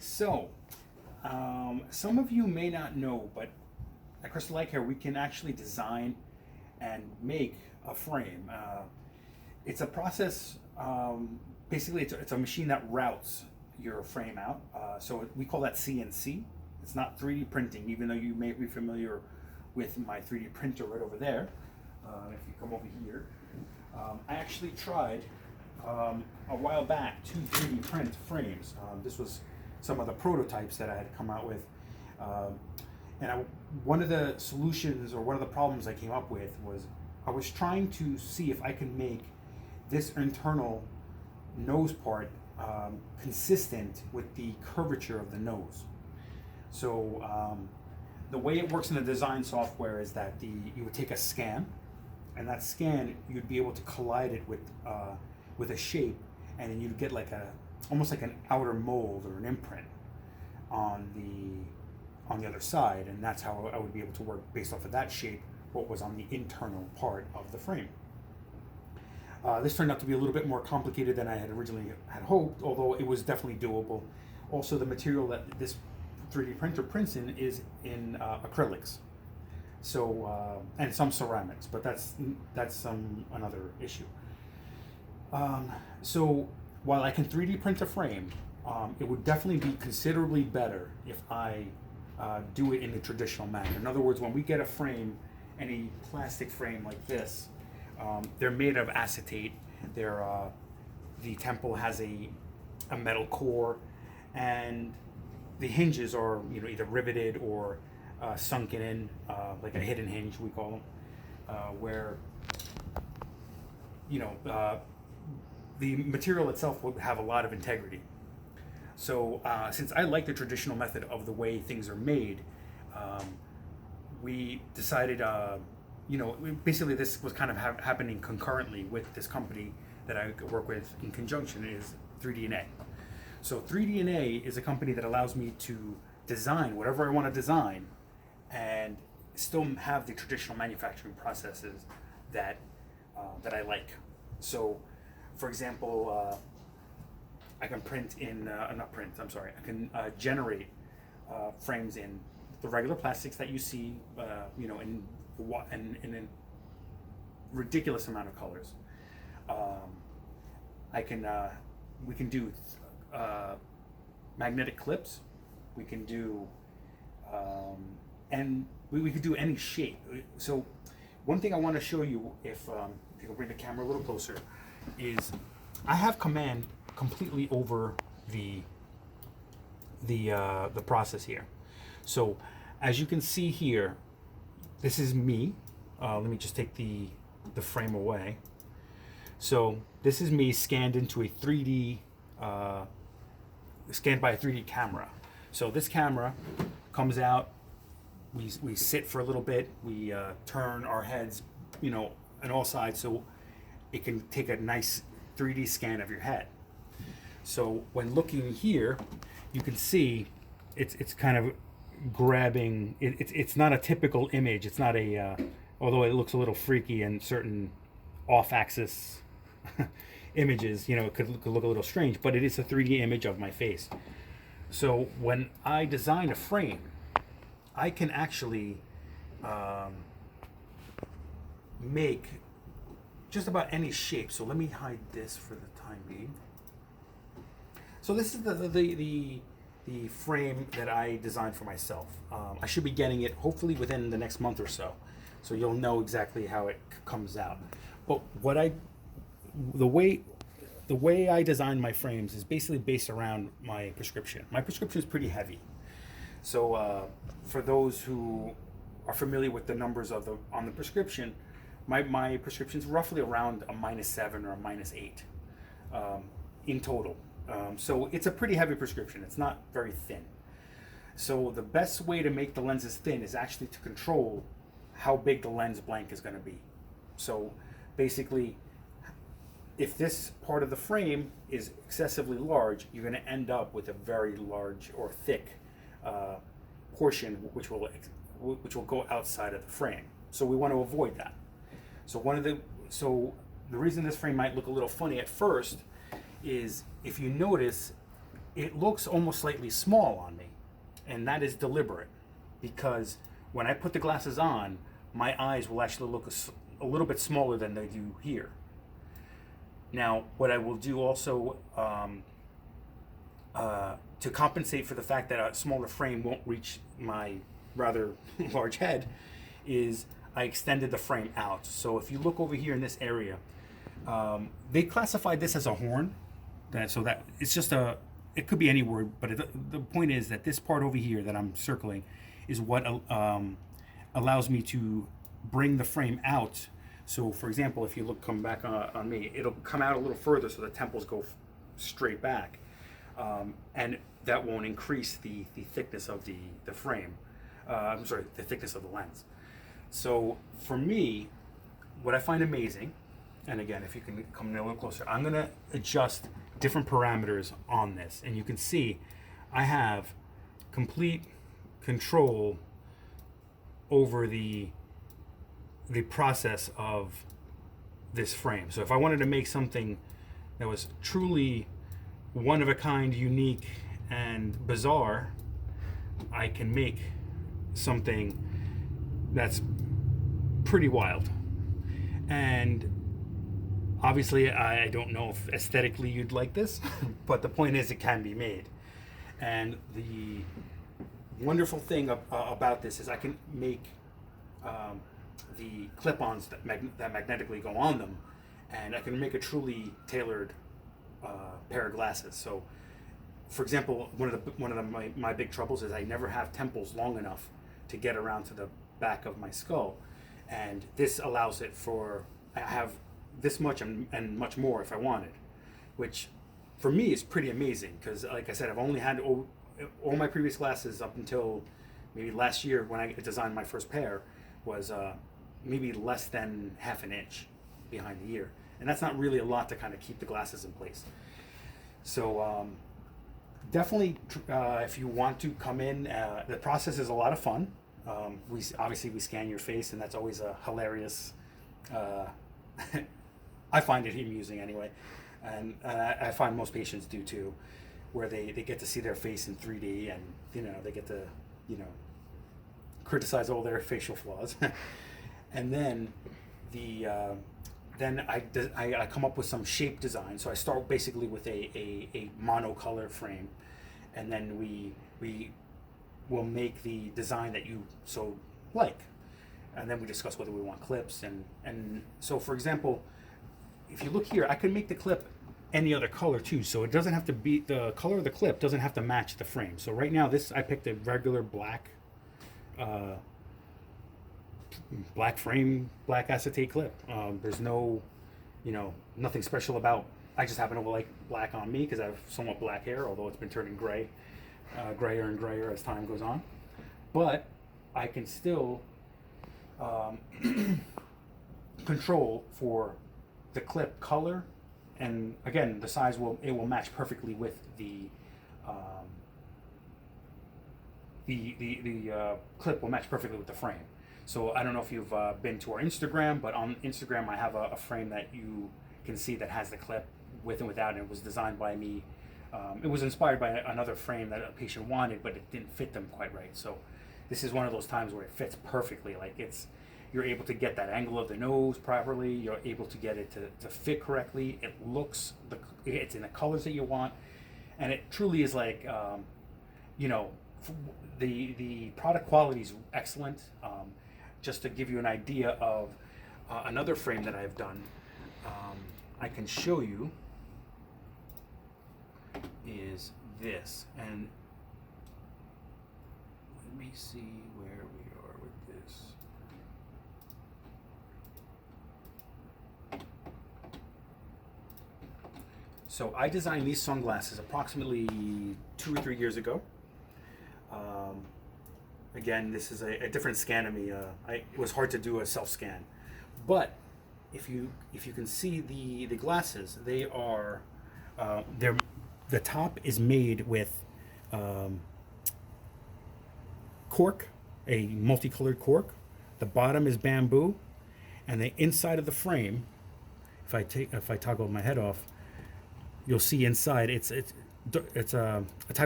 So, some of you may not know, but at Crystal Eye Care, we can actually design and make a frame. It's a process. Basically, it's a machine that routes your frame out. So we call that CNC. It's not 3D printing, even though you may be familiar with my 3D printer right over there. If you come over here, I actually tried a while back to 3D print frames. This was some of the prototypes that I had come out with. One of the solutions, or one of the problems I came up with, was I was trying to see if I could make this internal nose part consistent with the curvature of the nose. So the way it works in the design software is that you would take a scan, and that scan you'd be able to collide it with a shape, and then you'd get almost like an outer mold or an imprint on the other side, and that's how I would be able to work based off of that shape what was on the internal part of the frame. This turned out to be a little bit more complicated than I had originally had hoped, although it was definitely doable. Also, the material that this 3D printer prints in is in acrylics, so and some ceramics, but that's another issue. So while I can 3D print a frame, it would definitely be considerably better if I do it in the traditional manner. In other words, when we get a frame, any plastic frame like this, they're made of acetate. The temple has a metal core, and the hinges are either riveted or sunken in, like a hidden hinge we call them, where the material itself will have a lot of integrity. So since I like the traditional method of the way things are made, we decided, basically this was kind of happening concurrently with this company that I work with in conjunction, is 3D&A. So 3D&A is a company that allows me to design whatever I want to design and still have the traditional manufacturing processes that I like. So, for example, I can I can generate frames in the regular plastics that you see, in a ridiculous amount of colors. We can do magnetic clips. We can do, and we could do any shape. So, one thing I want to show you, if you can bring the camera a little closer, is I have command completely over the process here. So as you can see here, this is me. Let me just take the frame away. So this is me scanned into a 3D, scanned by a 3D camera. So this camera comes out, we sit for a little bit, we turn our heads, on all sides, so it can take a nice 3D scan of your head. So when looking here, you can see it's kind of grabbing. It's not a typical image. It's not although it looks a little freaky in certain off-axis images. It could look a little strange, but it is a 3D image of my face. So when I design a frame, I can actually make just about any shape. So let me hide this for the time being. So this is the frame that I designed for myself. I should be getting it hopefully within the next month or so. So you'll know exactly how it comes out. But the way I design my frames is basically based around my prescription. My prescription is pretty heavy. So for those who are familiar with the numbers on the prescription, my prescription is roughly around a -7 or a -8 in total. So it's a pretty heavy prescription. It's not very thin. So the best way to make the lenses thin is actually to control how big the lens blank is going to be. So basically, if this part of the frame is excessively large, you're going to end up with a very large or thick portion which will go outside of the frame. So we want to avoid that. So the reason this frame might look a little funny at first is, if you notice, it looks almost slightly small on me, and that is deliberate, because when I put the glasses on, my eyes will actually look a little bit smaller than they do here. Now, what I will do also to compensate for the fact that a smaller frame won't reach my rather large head is I extended the frame out. So if you look over here in this area, they classified this as a horn. So that it's just it could be any word, but the point is that this part over here that I'm circling is what allows me to bring the frame out. So for example, if you come back on me, it'll come out a little further so the temples go straight back. And that won't increase the thickness of the frame. I'm sorry, the thickness of the lens. So for me, what I find amazing, and again, if you can come in a little closer, I'm gonna adjust different parameters on this, and you can see I have complete control over the process of this frame. So if I wanted to make something that was truly one of a kind, unique, and bizarre, I can make something that's pretty wild. And obviously, I don't know if aesthetically you'd like this, but the point is it can be made. And the wonderful thing about this is I can make the clip-ons that magnetically go on them, and I can make a truly tailored pair of glasses. So, for example, one of my big troubles is I never have temples long enough to get around to the back of my skull, and this allows it for I have this much and much more if I wanted, which for me is pretty amazing because, like I said, I've only had all my previous glasses up until maybe last year when I designed my first pair was maybe less than half an inch behind the ear, and that's not really a lot to kind of keep the glasses in place. So definitely, if you want to come in, the process is a lot of fun. We scan your face, and that's always a hilarious. I find it amusing anyway, and I find most patients do too, where they get to see their face in 3D, and they get to criticize all their facial flaws, and then I come up with some shape design. So I start basically with a monocolor frame, and then we will make the design that you so like, and then we discuss whether we want clips. And so, for example, if you look here, I can make the clip any other color too, so it doesn't have to be the color of the clip doesn't have to match the frame. So right now, I picked a regular black frame, black acetate clip. There's no, nothing special about. I just happen to like black on me because I have somewhat black hair, although it's been turning gray, grayer and grayer as time goes on. But I can still control for the clip color, and again, the size will match perfectly with the clip will match perfectly with the frame. So I don't know if you've been to our Instagram, but on Instagram I have a frame that you can see that has the clip with and without, and it was designed by me. It was inspired by another frame that a patient wanted, but it didn't fit them quite right. So this is one of those times where it fits perfectly. Like you're able to get that angle of the nose properly. You're able to get it to fit correctly. It looks, it's in the colors that you want, and it truly is like, the product quality is excellent. Just to give you an idea of another frame that I've done, I can show you is this, and let me see where we are with this. So I designed these sunglasses approximately 2 or 3 years ago. Again, this is a different scan of me. It was hard to do a self-scan, but if you can see the glasses, they are the top is made with cork, a multicolored cork. The bottom is bamboo, and the inside of the frame, if I toggle my head off, you'll see inside it's it's a type